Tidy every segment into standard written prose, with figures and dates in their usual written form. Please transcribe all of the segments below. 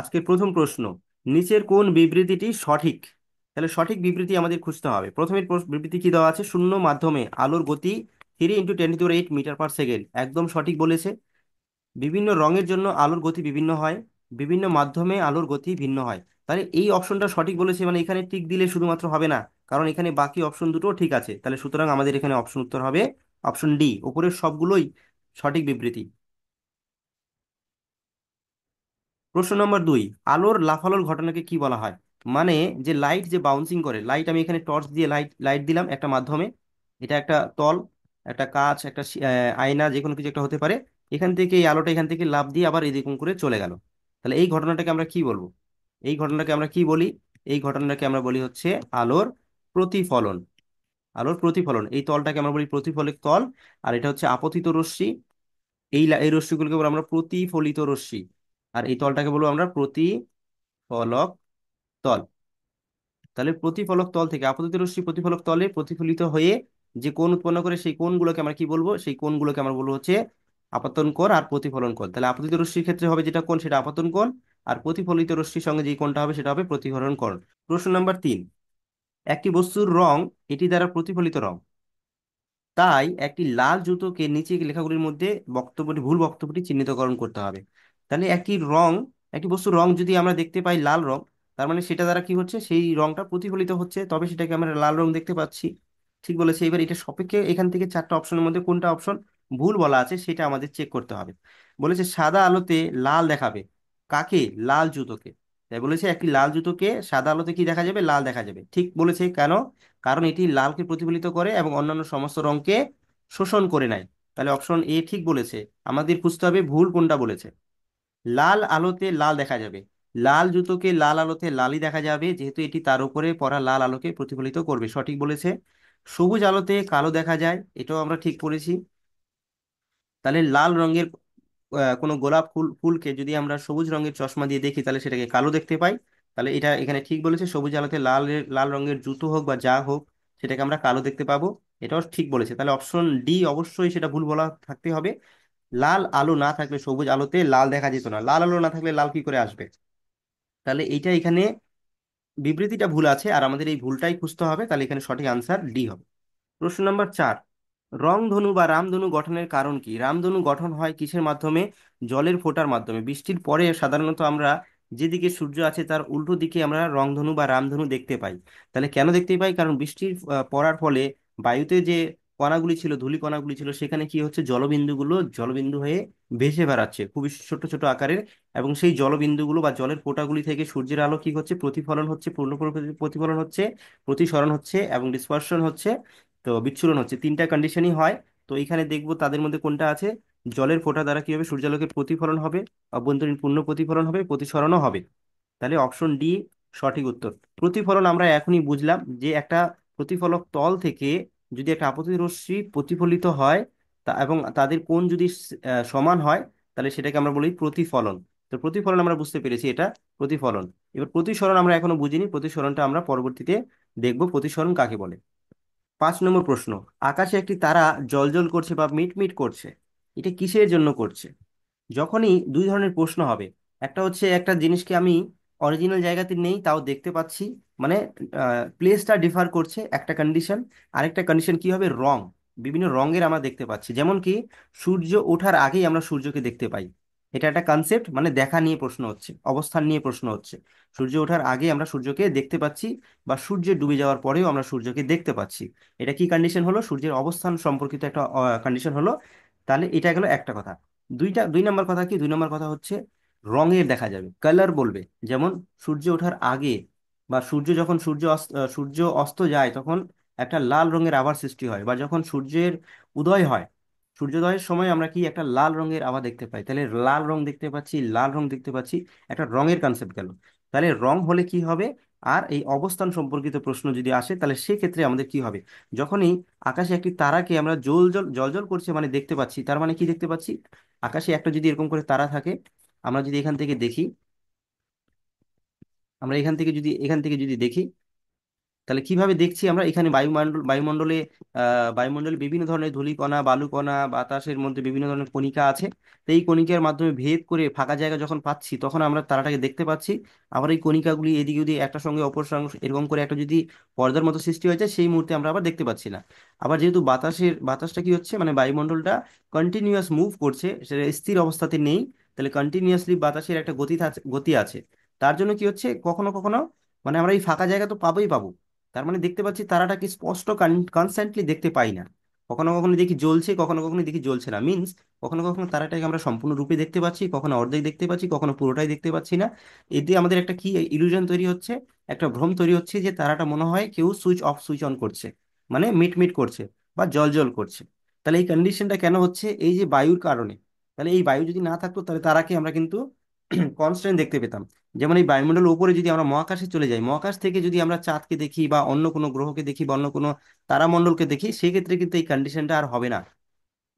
আজকের প্রথম প্রশ্ন, নিচের কোন বিবৃতিটি সঠিক? তাহলে সঠিক বিবৃতি আমাদের খুঁজতে হবে। প্রথমের বিবৃতি কি দেওয়া আছে? শূন্য মাধ্যমে আলোর গতি 3 × 10⁸ একদম সঠিক বলেছে। বিভিন্ন রঙের জন্য আলোর গতি বিভিন্ন হয়, বিভিন্ন মাধ্যমে আলোর গতি ভিন্ন হয়। তাহলে এই অপশনটা সঠিক বলেছে, মানে এখানে টিক দিলে শুধুমাত্র হবে না, কারণ এখানে বাকি অপশন দুটো ঠিক আছে। তাহলে সুতরাং আমাদের এখানে অপশন উত্তর হবে অপশন ডি, উপরের সবগুলোই সঠিক বিবৃতি। প্রশ্ন নম্বর 2, আলোর লাফালোর ঘটনাকে কি বলা হয়? মানে যে লাইট যে বাউন্সিং করে, লাইট আমি এখানে টর্চ দিয়ে লাইট লাইট দিলাম একটা মাধ্যমে, এটা একটা তল, একটা কাঁচ, একটা আয়না, যে কোনো কিছু একটা হতে পারে। এখান থেকে এই আলোটা এখান থেকে লাফ দিয়ে আবার এরকম করে চলে গেল। তাহলে এই ঘটনাটাকে আমরা কি বলবো? এই ঘটনাটাকে আমরা কি বলি? এই ঘটনাটাকে আমরা বলি হচ্ছে আলোর প্রতিফলন। আলোর প্রতিফলন, এই তলটাকে আমরা বলি প্রতিফলিত তল। আর এটা হচ্ছে আপতিত রশ্মি। এই রশ্মিগুলোকে বলবো আমরা প্রতিফলিত রশ্মি। আর এই তলটাকে বলবো আমরা প্রতিফলক তল। তাহলে প্রতিফলক তল থেকে আপতিত রশ্মি প্রতিফলক তলে প্রতিফলিত হয়ে যে কোণ উৎপন্ন করে, সেই কোণগুলোকে আমরা কি বলবো? সেই কোণগুলোকে আমরা বলবো হচ্ছে আপতন কোণ আর প্রতিফলন কোণ। তাহলে আপতিত রশ্মির ক্ষেত্রে হবে যেটা কোণ, সেটা আপতন কোণ। আর প্রতিফলিত রশ্মির সঙ্গে যে কোণটা হবে সেটা হবে প্রতিফলন কোণ। প্রশ্ন নাম্বার 3, একটি বস্তুর রং এটি দ্বারা প্রতিফলিত রং, তাই একটি লাল জুতোকে নিচে লেখাগুলির মধ্যে বক্তব্যটি ভুল বক্তব্যটি চিহ্নিতকরণ করতে হবে। তাহলে একটি রং, একটি বস্তুর রং যদি আমরা দেখতে পাই লাল রং, তার মানে সেটা দ্বারা কি হচ্ছে? সেই রংটা প্রতিফলিত হচ্ছে, তবে সেটাকে আমরা লাল রং দেখতে পাচ্ছি। ঠিক বলেছে। এবার এটা সপেক্ষে এখান থেকে চারটা অপশনের মধ্যে কোনটা অপশন ভুল বলা আছে সেটা আমাদের চেক করতে হবে। বলেছে সাদা আলোতে লাল দেখাবে কাকে? লাল জুতোকে। তাই বলেছে একটি লাল জুতোকে সাদা আলোতে কি দেখা যাবে? লাল দেখা যাবে। ঠিক বলেছে। কেন? কারণ এটি লালকে প্রতিফলিত করে এবং অন্যান্য সমস্ত রঙকে শোষণ করে নেয়। তাহলে অপশন এ ঠিক বলেছে। আমাদের খুঁজতে হবে ভুল কোনটা বলেছে। লাল আলোতে লাল দেখা যাবে, লাল জুতোকে লাল আলোতে লালই দেখা যাবে, যেহেতু এটি তার উপরে পড়া লাল আলোকে প্রতিফলিত করবে, সঠিক বলেছে। সবুজ আলোতে কালো দেখা যায়, এটাও আমরা ঠিক করেছি। তাহলে লাল রঙের কোনো গোলাপ ফুলকে যদি আমরা সবুজ রঙের চশমা দিয়ে দেখি তাহলে সেটাকে কালো দেখতে পাই। তাহলে এটা এখানে ঠিক বলেছে, সবুজ আলোতে লাল রঙের জুতো হোক বা যা হোক সেটাকে আমরা কালো দেখতে পাবো। এটাও ঠিক বলেছে। তাহলে অপশন ডি অবশ্যই সেটা ভুল বলা থাকতে হবে। লাল আলো না থাকলে সবুজ আলোতে লাল দেখা যেত না, লাল আলো না থাকলে লাল কি করে আসবে? তাহলে এইটা এখানে বিবৃতিটা ভুল আছে, আর আমাদের এই ভুলটাই খুঁজতে হবে। তাহলে এখানে সঠিক আনসার ডি হবে। প্রশ্ন নাম্বার 4, রংধনু বা রামধনু গঠনের কারণ কি? রামধনু গঠন হয় কিসের মাধ্যমে? জলের ফোঁটার মাধ্যমে। বৃষ্টির পরে সাধারণত আমরা যেদিকে সূর্য আছে তার উল্টো দিকে আমরা রংধনু বা রামধনু দেখতে পাই। তাহলে কেন দেখতে পাই? কারণ বৃষ্টির পড়ার ফলে বায়ুতে যে কণাগুলি ছিল, ধূলি কণাগুলি ছিল, সেখানে কি হচ্ছে? জলবিন্দুগুলো জলবিন্দু হয়ে ভেসে বেড়াচ্ছে খুবই ছোট ছোট আকারের। এবং সেই জলবিন্দুগুলো বা জলের ফোঁটাগুলি থেকে সূর্যের আলো কি হচ্ছে? প্রতিফলন হচ্ছে, পূর্ণ প্রতিফলন হচ্ছে, প্রতিসরণ হচ্ছে এবং ডিসপারশন হচ্ছে। তো বিচ্ছুরণ হচ্ছে, তিনটা কন্ডিশনই হয়। তো এখানে দেখবো তাদের মধ্যে কোনটা আছে। জলের ফোঁটা দ্বারা কি হবে? সূর্যালোকের প্রতিফলন হবে, অভ্যন্তরীণ পূর্ণ প্রতিফলন হবে, প্রতিসরণও হবে। তাহলে অপশন ডি সঠিক উত্তর। প্রতিফলন আমরা এখনই বুঝলাম যে একটা প্রতিফলক তল থেকে যদি একটা আপতিত রশ্মি প্রতিফলিত হয় এবং তাদের কোণ যদি সমান হয়, তাহলে সেটাকে আমরা বলি প্রতিফলন। তো প্রতিফলন আমরা বুঝতে পেরেছি, এটা প্রতিফলন। এবার প্রতিসরণ আমরা এখনো বুঝিনি, প্রতিসরণটা আমরা পরবর্তীতে দেখবো প্রতিসরণ কাকে বলে। 5 নম্বর প্রশ্ন, আকাশে একটি তারা জ্বলজ্বল করছে বা মিটমিট করছে, এটা কিসের জন্য করছে? যখনই দুই ধরনের প্রশ্ন হবে, একটা হচ্ছে একটা জিনিসকে আমি অরিজিনাল জায়গাতে নেই তাও দেখতে পাচ্ছি, মানে প্লেসটা ডিফার করছে, একটা কন্ডিশন। আরেকটা কন্ডিশন কি হবে? রং, বিভিন্ন রঙের আমরা দেখতে পাচ্ছি। যেমন কি সূর্য ওঠার আগেই আমরা সূর্যকে দেখতে পাই, এটা একটা কনসেপ্ট, মানে দেখা নিয়ে প্রশ্ন হচ্ছে, অবস্থান নিয়ে প্রশ্ন হচ্ছে। সূর্য ওঠার আগে আমরা সূর্যকে দেখতে পাচ্ছি, বা সূর্য ডুবে যাওয়ার পরেও আমরা সূর্যকে দেখতে পাচ্ছি। এটা কি কন্ডিশন হলো? সূর্যের অবস্থান সম্পর্কিত একটা কন্ডিশন হলো। তাহলে এটা গেল একটা কথা। 2 নম্বর কথা কি? 2 নম্বর কথা হচ্ছে রঙের দেখা যাবে, কালার বলবে। যেমন সূর্য ওঠার আগে বা সূর্য যখন সূর্য অস্ত যায় তখন একটা লাল রঙের আভা সৃষ্টি হয়, বা যখন সূর্যের উদয় হয়, সূর্যোদয়ের সময় আমরা কি একটা লাল রঙের আভা দেখতে পাই। তাহলে লাল রং দেখতে পাচ্ছি, লাল রং দেখতে পাচ্ছি, একটা রঙের কনসেপ্ট গেল। তাহলে রং হলে কি হবে? আর এই অবস্থান সম্পর্কিত প্রশ্ন যদি আসে তাহলে সেক্ষেত্রে আমাদের কি হবে? যখনই আকাশে একটি তারাকে আমরা জল জল করছে মানে দেখতে পাচ্ছি, তার মানে কি দেখতে পাচ্ছি? আকাশে একটা যদি এরকম করে তারা থাকে, আমরা যদি এখান থেকে দেখি, আমরা এখান থেকে যদি দেখি, তাহলে কিভাবে দেখছি আমরা এখানে বায়ুমণ্ডলে বিভিন্ন ধরনের ধূলিকণা, বালুকণা, বাতাসের মধ্যে বিভিন্ন ধরনের কণিকা আছে। তো এই কণিকার মাধ্যমে ভেদ করে ফাঁকা জায়গা যখন পাচ্ছি তখন আমরা তারাটাকে দেখতে পাচ্ছি। আবার এই কণিকাগুলি এদিকে যদি একটা সঙ্গে অপর সঙ্গে এরকম করে একটা যদি পর্দার মতো সৃষ্টি হয়ে যায়, সেই মুহূর্তে আমরা আবার দেখতে পাচ্ছি না। আবার যেহেতু বাতাসটা কি হচ্ছে, মানে বায়ুমণ্ডলটা কন্টিনিউয়াস মুভ করছে, সেটা স্থির অবস্থাতে নেই। তাহলে কন্টিনিউয়াসলি বাতাসের একটা গতি আছে। তার জন্য কি হচ্ছে, কখনো কখনো মানে আমরা এই ফাঁকা জায়গা তো পাবোই পাবো, তার মানে দেখতে পাচ্ছি তারাটাকে স্পষ্ট কনস্ট্যান্টলি দেখতে পাই না। কখনো কখনো দেখি জ্বলছে, কখনো কখনো দেখি জ্বলছে না, মিন্স কখনো কখনো তারাটাকে আমরা সম্পূর্ণ রূপে দেখতে পাচ্ছি, কখনো অর্ধেক দেখতে পাচ্ছি, কখনো পুরোটাই দেখতে পাচ্ছি না। এতে আমাদের একটা কি ইলুশন তৈরি হচ্ছে, একটা ভ্রম তৈরি হচ্ছে যে তারাটা মনে হয় কেউ সুইচ অফ সুইচ অন করছে, মানে মিট মিট করছে বা জল জল করছে। তাহলে এই কন্ডিশনটা কেন হচ্ছে, এই যে বায়ুর কারণে। তাহলে এই বায়ু যদি না থাকতো তাহলে তারাকে আমরা কিন্তু কনস্ট্যান্ট দেখতে পেতাম। যেমন এই বায়ুমণ্ডলের উপরে যদি আমরা মহাকাশে চলে যাই, মহাকাশ থেকে যদি আমরা চাঁদকে দেখি বা অন্য কোনো গ্রহকে দেখি বা অন্য কোনো তারামণ্ডলকে দেখি, সেক্ষেত্রে কিন্তু এই কন্ডিশনটা আর হবে না।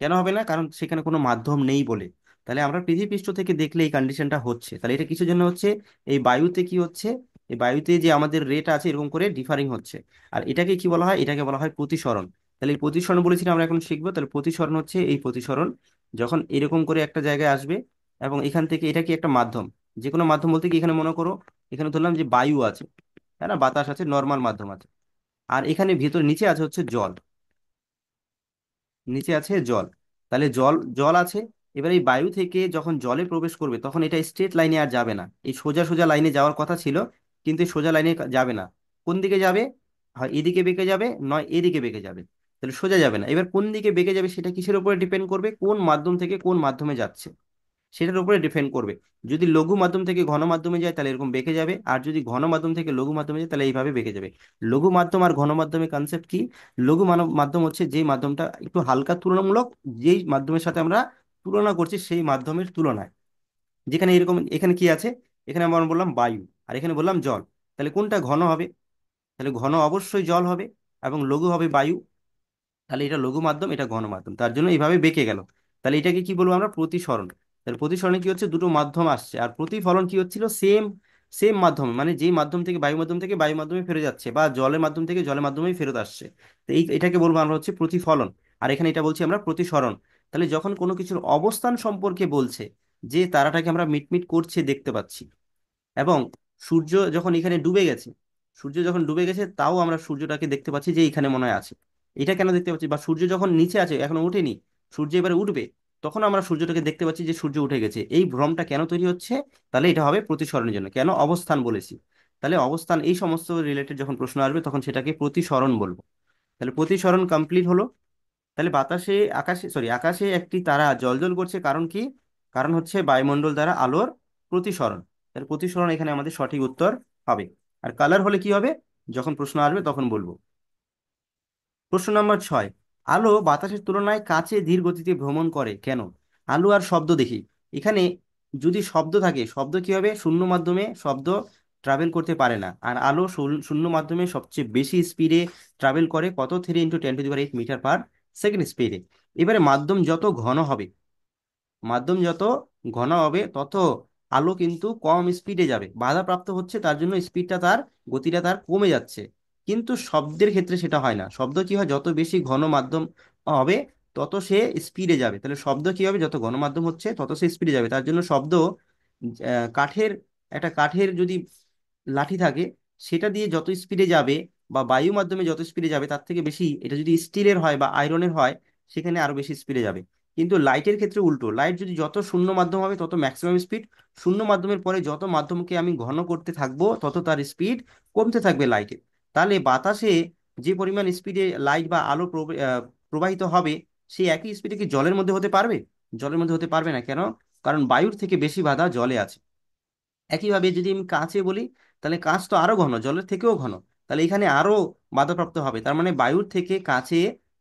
কেন হবে না? কারণ সেখানে কোনো মাধ্যম নেই বলে। তাহলে আমরা পৃথিবী পৃষ্ঠ থেকে দেখলে এই কন্ডিশনটা হচ্ছে। তাহলে এটা কিসের জন্য হচ্ছে? এই বায়ুতে কি হচ্ছে, এই বায়ুতে যে আমাদের রেট আছে এরকম করে ডিফারিং হচ্ছে। আর এটাকে কি বলা হয়? এটাকে বলা হয় প্রতিসরণ। তাহলে এই প্রতিসরণ বলেছিলাম আমরা এখন শিখবো। তাহলে প্রতিসরণ হচ্ছে এই প্রতিসরণ যখন এরকম করে একটা জায়গায় আসবে, এবং এখান থেকে এটা কি একটা মাধ্যম, যে কোনো মাধ্যম বলতে কি এখানে মনে করো, এখানে ধরলাম যে বায়ু আছে, হ্যাঁ না, বাতাস আছে, নর্মাল মাধ্যম আছে। আর এখানে ভিতর নিচে আছে হচ্ছে জল, নিচে আছে জল। তাহলে জল জল আছে। এবার এই বায়ু থেকে যখন জলে প্রবেশ করবে তখন এটা স্ট্রেট লাইনে আর যাবে না, এই সোজা সোজা লাইনে যাওয়ার কথা ছিল, কিন্তু এই সোজা লাইনে যাবে না। কোন দিকে যাবে? হয় এদিকে বেঁকে যাবে, নয় এদিকে বেঁকে যাবে। তাহলে সোজা যাবে না। এবার কোন দিকে বেঁকে যাবে সেটা কিসের উপরে ডিপেন্ড করবে? কোন মাধ্যম থেকে কোন মাধ্যমে যাচ্ছে সেটার উপরে ডিপেন্ড করবে। যদি লঘু মাধ্যম থেকে ঘন মাধ্যমে যায় তাহলে এরকম বেঁকে যাবে, আর যদি ঘন মাধ্যম থেকে লঘু মাধ্যমে যায় তাহলে এইভাবে বেঁকে যাবে। লঘু মাধ্যম আর ঘন মাধ্যমের কনসেপ্ট কি? লঘু মানব মাধ্যম হচ্ছে যেই মাধ্যমটা একটু হালকা তুলনামূলক, যেই মাধ্যমের সাথে আমরা তুলনা করছি সেই মাধ্যমের তুলনায়, যেখানে এরকম, এখানে কি আছে, এখানে আমরা বললাম বায়ু, আর এখানে বললাম জল। তাহলে কোনটা ঘন হবে? তাহলে ঘন অবশ্যই জল হবে, এবং লঘু হবে বায়ু। তাহলে এটা লঘু মাধ্যম, এটা ঘন মাধ্যম, তার জন্য এইভাবে বেঁকে গেল। তাহলে এটাকে কি বলবো আমরা? প্রতিসরণ। তাহলে প্রতিসরণে কি হচ্ছে, দুটো মাধ্যম আসছে। আর প্রতিফলন কি হচ্ছিল? সেম সেম মাধ্যম, মানে যেই মাধ্যম থেকে বায়ু মাধ্যমে ফেরত যাচ্ছে, বা জলের মাধ্যম থেকে জলের মাধ্যমেই ফেরত আসছে। তো এটাকে বলবো আমরা হচ্ছে প্রতিফলন। আর এখানে এটা বলছি আমরা প্রতিসরণ। তাহলে যখন কোনো কিছুর অবস্থান সম্পর্কে বলছে, যে তারাটাকে আমরা মিটমিট করছে দেখতে পাচ্ছি, এবং সূর্য যখন এখানে ডুবে গেছে, সূর্য যখন ডুবে গেছে তাও আমরা সূর্যটাকে দেখতে পাচ্ছি যে এখানে মনে হয় আছে। এটা কেন দেখতে পাচ্ছি? বা সূর্য যখন নিচে আছে এখনো উঠেনি, সূর্য এবারে উঠবে, তখন আমরা সূর্যটাকে দেখতে পাচ্ছি যে সূর্য উঠে গেছে। এই ভ্রমটা কেন তৈরি হচ্ছে? তাহলে এটা হবে প্রতিসরণের জন্য। কেন? অবস্থান বলেছি। তাহলে অবস্থান, এই সমস্ত রিলেটেড যখন প্রশ্ন আসবে তখন সেটাকে প্রতিসরণ বলবো। তাহলে প্রতিসরণ কমপ্লিট হলো। তাহলে আকাশে একটি তারা জ্বলজ্বল করছে, কারণ কি? কারণ হচ্ছে বায়ুমণ্ডল দ্বারা আলোর প্রতিসরণ। তাহলে প্রতিসরণ এখানে আমাদের সঠিক উত্তর হবে। আর কালার হলে কি হবে, যখন প্রশ্ন আসবে তখন বলবো। প্রশ্ন নাম্বার 6, আলো বাতাসের তুলনায় কাছে ধীর গতিতে ভ্রমণ করে কেন? আলো আর শব্দ দেখি। এখানে যদি শব্দ থাকে, শব্দ কি হবে? শূন্য মাধ্যমে শব্দ ট্রাভেল করতে পারে না। আর আলো শূন্য মাধ্যমে সবচেয়ে বেশি স্পিডে ট্রাভেল করে, কত? 3 × 10⁸ স্পিডে। এবারে মাধ্যম যত ঘন হবে, মাধ্যম যত ঘন হবে তত আলো কিন্তু কম স্পিডে যাবে, বাধাপ্রাপ্ত হচ্ছে, তার জন্য স্পিডটা তার, গতিটা তার কমে যাচ্ছে। কিন্তু শব্দের ক্ষেত্রে সেটা হয় না। শব্দ কি হয়? যত বেশি ঘন মাধ্যম হবে তত সে স্পিডে যাবে। তাহলে শব্দ কি হবে? যত ঘন মাধ্যম হচ্ছে তত সে স্পিডে যাবে। তার জন্য শব্দ কাঠের, একটা কাঠের যদি লাঠি থাকে, সেটা দিয়ে যত স্পিডে যাবে, বা বায়ু মাধ্যমে যত স্পিডে যাবে, তার থেকে বেশি এটা যদি স্টিলের হয় বা আয়রনের হয়, সেখানে আরো বেশি স্পিডে যাবে। কিন্তু লাইটের ক্ষেত্রে উল্টো, লাইট যদি যত শূন্য মাধ্যম হবে তত ম্যাক্সিমাম স্পিড, শূন্য মাধ্যমের পরে যত মাধ্যমকে আমি ঘন করতে থাকবো তত তার স্পিড কমতে থাকবে লাইটের। তাহলে বাতাসে যে পরিমাণ স্পিডে লাইট বা আলো প্রবাহিত হবে, সেই একই স্পিডে কি জলের মধ্যে হতে পারবে? জলের মধ্যে হতে পারবে না। কেন? কারণ বায়ুর থেকে বেশি বাধা জলে আছে। একইভাবে যদি আমি কাঁচে বলি, তাহলে কাঁচ তো আরো ঘন, জলের থেকেও ঘন। তাহলে এখানে আরো বাধাপ্রাপ্ত হবে, তার মানে বায়ুর থেকে কাঁচে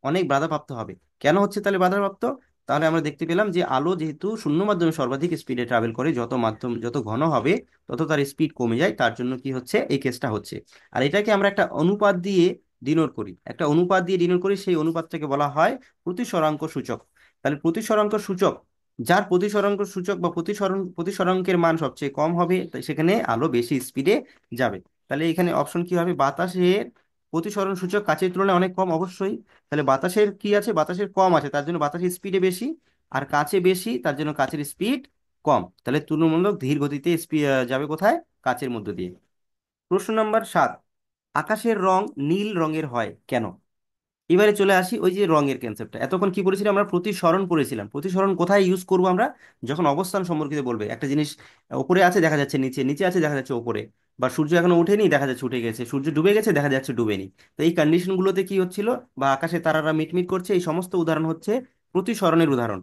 অনেক বাধাপ্রাপ্ত হবে। কেন হচ্ছে তাহলে বাধাপ্রাপ্ত? তাহলে আমরা দেখতে পেলাম যে আলো যেহেতু শূন্য মাধ্যমে সর্বাধিক স্পিডে ট্রাভেল করে, যত মাধ্যম যত ঘন হবে তত তার স্পিড কমে যায়, তার জন্য কি হচ্ছে? এই কেসটা হচ্ছে। আর এটাকে আমরা একটা অনুপাত দিয়ে ডিনোট করি, একটা অনুপাত দিয়ে ডিনোট করি, সেই অনুপাতটাকে বলা হয় প্রতিসরাঙ্ক সূচক। তাহলে প্রতিসরাঙ্ক সূচক, যার প্রতিসরাঙ্ক সূচক বা প্রতিসরাঙ্কের মান সবচেয়ে কম হবে, তাই সেখানে আলো বেশি স্পিডে যাবে। তাহলে এখানে অপশন কি হবে? বাতাসের প্রতিসরণ সূচক কাচের তুলনায় অনেক কম, অবশ্যই। তাহলে বাতাসের কি আছে, বাতাসের কম আছে, তার জন্য বাতাসের স্পিডে বেশি। আর কাচে বেশি, তার জন্য কাচের স্পিড কম। তাহলে তুলনামূলক ধীর গতিতে যাবে কোথায়, কাচের মধ্য দিয়ে। প্রশ্ন নাম্বার 7, আকাশের রং নীল রঙের হয় কেন? এবারে চলে আসি ওই যে রঙের কনসেপ্টটা, এতক্ষণ কি পড়েছিলাম আমরা, প্রতিসরণ পড়েছিলাম। প্রতিসরণ কোথায় ইউজ করব আমরা? যখন অবস্থান সম্পর্কিত বলবে, একটা জিনিস উপরে আছে দেখা যাচ্ছে নিচে, নিচে আছে দেখা যাচ্ছে উপরে, বা সূর্য এখনো উঠেনি দেখা যাচ্ছে উঠে গেছে, সূর্য ডুবে গেছে দেখা যাচ্ছে ডুবেনি। তো এই কন্ডিশনগুলোতে কি হচ্ছিল, বা আকাশে তারারা মিটমিট করছে, এই সমস্ত উদাহরণ হচ্ছে প্রতিসরণের উদাহরণ।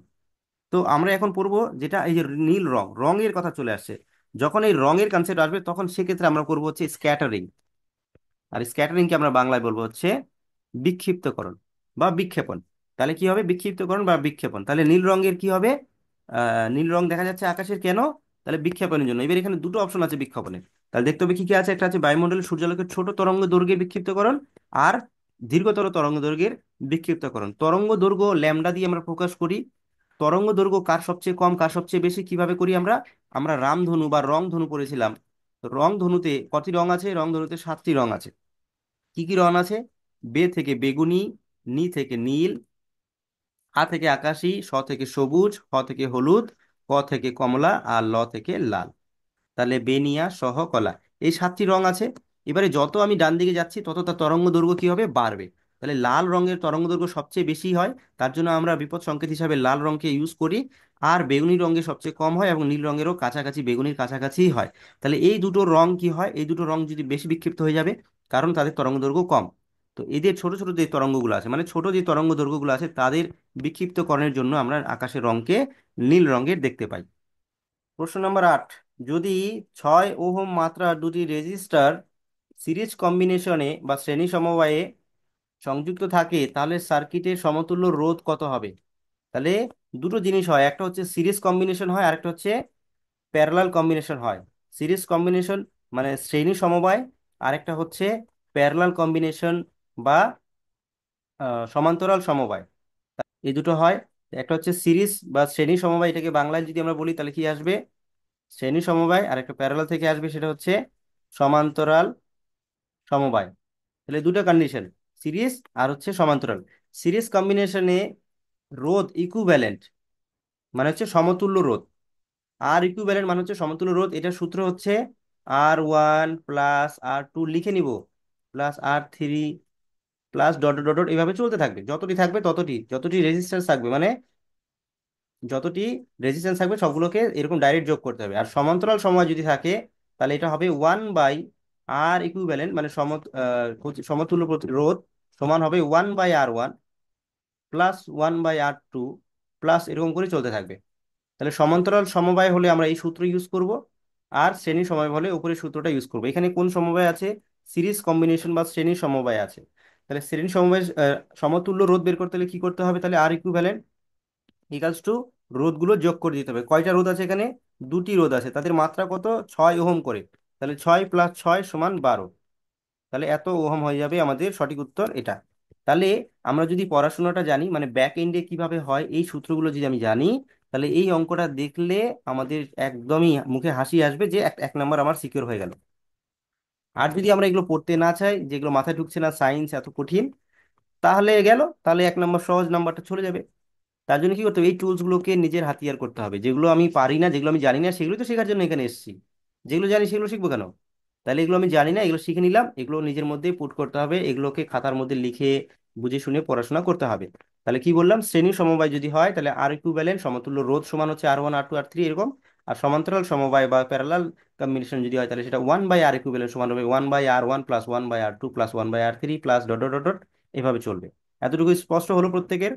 তো আমরা এখন পড়বো যেটা এই যে নীল রং, রঙের কথা চলে আসছে, যখন এই রঙের কনসেপ্ট আসবে তখন সেক্ষেত্রে আমরা করবো হচ্ছে স্ক্যাটারিং। আর স্ক্যাটারিংকে আমরা বাংলায় বলবো হচ্ছে বিক্ষিপ্তকরণ বা বিক্ষেপণ। তাহলে কি হবে, বিক্ষিপ্তকরণ বা বিক্ষেপণ। তাহলে নীল রঙের কি হবে, নীল রং দেখা যাচ্ছে আকাশের কেন? তাহলে বিক্ষেপণের জন্য। এবার এখানে দুটো অপশন আছে বিক্ষেপণের। তাহলে দেখতে হবে কি কি আছে, একটা আছে বায়ুমণ্ডলের সূর্যালোকের ছোট তরঙ্গ দৈর্ঘ্যের বিক্ষিপ্তকরণ, আর দীর্ঘতর তরঙ্গ দৈর্ঘ্যের বিক্ষিপ্তকরণ। তরঙ্গ দৈর্ঘ্য ল্যামডা দিয়ে আমরা প্রকাশ করি। তরঙ্গ দৈর্ঘ্য কার সবচেয়ে কম কার সবচেয়ে বেশি কিভাবে করি আমরা? আমরা রামধনু বা রং ধনু পড়েছিলাম। তো রং ধনুতে কটি রং আছে? রং ধনুতে 7টি রং আছে। কি কি রং আছে? বে থেকে বেগুনি, নি থেকে নীল, আ থেকে আকাশী, স থেকে সবুজ, হ থেকে হলুদ, ক থেকে কমলা, আর ল থেকে লাল। তাহলে বেনিয়া সহ কলা, এই 7টি রং আছে। এবারে যত আমি ডান দিকে যাচ্ছি তত তার তরঙ্গ দৈর্ঘ্য কি হবে, বাড়বে। তাহলে লাল রঙের তরঙ্গ দৈর্ঘ্য সবচেয়ে বেশি হয়, তার জন্য আমরা বিপদ সংকেত হিসাবে লাল রঙকে ইউজ করি। আর বেগুনি রঙে সবচেয়ে কম হয়, এবং নীল রঙেরও কাছাকাছি, বেগুনির কাছাকাছি হয়। তাহলে এই দুটো রং কি হয়, এই দুটো রং যদি বেশি বিক্ষিপ্ত হয়ে যাবে, কারণ তাদের তরঙ্গ দৈর্ঘ্য কম। তো এদের ছোট ছোট যে তরঙ্গগুলো আছে, মানে ছোট যে তরঙ্গ দৈর্ঘ্যগুলো আছে, তাদের বিক্ষিপ্তকরণের জন্য আমরা আকাশের রংকে নীল রঙের দেখতে পাই। প্রশ্ন নম্বর 8, যদি 6 ওহম মাত্রার দুটি রেজিস্টার সিরিজ কম্বিনেশনে বা শ্রেণী সমবায়ে সংযুক্ত থাকে, তাহলে সার্কিটের সমতুল্য রোধ কত হবে? তাহলে দুটো জিনিস হয়, একটা হচ্ছে সিরিজ কম্বিনেশন হয়, আর একটা হচ্ছে প্যারালাল কম্বিনেশন হয়। সিরিজ কম্বিনেশন মানে শ্রেণী সমবায়, আর একটা হচ্ছে প্যারালাল কম্বিনেশন বা সমান্তরাল সমবায়। এই দুটো হয়। একটা হচ্ছে সিরিজ বা শ্রেণী সমবায়, এটাকে বাংলায় যদি আমরা বলি তাহলে কি আসবে, শ্রেণী সমবায়। আর একটা প্যারালাল থেকে আসবে, সেটা হচ্ছে সমান্তরাল সমবায়। তাহলে দুটো কন্ডিশন, সিরিজ আর হচ্ছে সমান্তরাল। সিরিজ কম্বিনেশনে রোধ ইকুইভ্যালেন্ট মানে হচ্ছে সমতুল্য রোধ, আর ইকুইভ্যালেন্ট মানে হচ্ছে সমতুল্য রোধ। এটার সূত্র হচ্ছে R1 + R2 লিখে নিব, +R3 plus dot dot dot, এভাবে চলতে থাকবে। যতটি থাকবে ততটি, যতটি রেজিস্ট্যান্স থাকবে, মানে যতটি রেজিস্ট্যান্স থাকবে সবগুলোকে এরকম ডাইরেক্ট যোগ করতে হবে। আর সমান্তরাল সময় যদি থাকে, তাহলে এটা হবে 1/R ইকুইভ্যালেন্ট, মানে সমতুল্য রোধ সমান হবে 1/R1 প্লাস 1/R2 প্লাস, এরকম করে চলতে থাকবে। তাহলে সমান্তরাল সমবায় হলে আমরা এই সূত্র ইউজ করব, আর শ্রেণী সমবায় হলে উপরের সূত্রটা ইউজ করব। এখানে কোন সমবায় আছে? সিরিজ কম্বিনেশন বা শ্রেণী সমবায় আছে। তাহলে শ্রেণী সমবায় সমতুল্য রোধ বের করতে হলে কি করতে হবে, তাহলে আর ইকুইভ্যালেন্ট ইকালস টু রোধগুলো যোগ করে দিতে হবে। কয়টা রোধ আছে এখানে? দুটি রোধ আছে, তাদের মাত্রা কত, 6 ওহম করে। তাহলে 6 + 6 = 12। তাহলে এত ওহম হয়ে যাবে, আমাদের সঠিক উত্তর এটা। তাহলে আমরা যদি পড়াশোনাটা জানি, মানে ব্যাক এন্ডে কিভাবে হয় এই সূত্রগুলো যদি আমি জানি, তাহলে এই অঙ্কটা দেখলে আমাদের একদমই মুখে হাসি আসবে যে এক এক নাম্বার আমার সিকিউর হয়ে গেল। আর যদি আমরা এগুলো পড়তে না চাই, যেগুলো মাথায় ঢুকছে না, সায়েন্স এত কঠিন, তাহলে গেল, তাহলে 1 নম্বর সহজ নাম্বারটা চলে যাবে। তার জন্য কি করতে হবে, এই টুলস গুলোকে নিজের হাতিয়ার করতে হবে। যেগুলো আমি পারি না, যেগুলো আমি জানি না, সেগুলো তো শেখার জন্য এখানে এসেছি। যেগুলো জানি সেগুলো শিখবো কেন? তাহলে এগুলো আমি জানি না, এগুলো শিখে নিলাম, এগুলো নিজের মধ্যে পুট করতে হবে, এগুলোকে খাতার মধ্যে লিখে বুঝে শুনে পড়াশোনা করতে হবে। তাহলে কি বললাম, শ্রেণী সমবায় যদি হয় তাহলে আর ইকুইভ্যালেন্ট সমতুল্য রোধ সমান হচ্ছে R1 R2 R3 এরকম। আর সমান্তরাল সমবায় বা প্যারালাল কম্বিনেশন যদি হয়, তাহলে সেটা 1/R ইকুইভ্যালেন্ট সমান হবে 1/R1 plus 1/R2 plus 1/R3 plus dot dot dot dot, এভাবে চলবে। এতটুকু স্পষ্ট হলো প্রত্যেকের?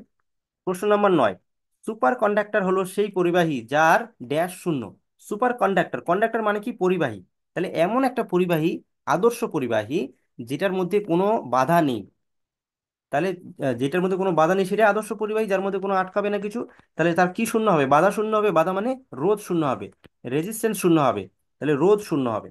প্রশ্ন নম্বর 9, সুপার কন্ডাক্টর হলো সেই পরিবাহী যার ড্যাশ শূন্য। সুপার কন্ডাক্টর, কন্ডাক্টর মানে কি, পরিবাহী। তাহলে এমন একটা পরিবাহী, আদর্শ পরিবাহী, যেটার মধ্যে কোনো বাধা নেই। তাহলে যেটার মধ্যে কোনো বাধা নেই সেটা আদর্শ পরিবাহী, যার মধ্যে কোনো আটকাবে না কিছু। তাহলে তার কি শূন্য হবে, বাধা শূন্য হবে। বাধা মানে রোধ শূন্য হবে, রেজিস্ট্যান্স শূন্য হবে, তাহলে রোধ শূন্য হবে।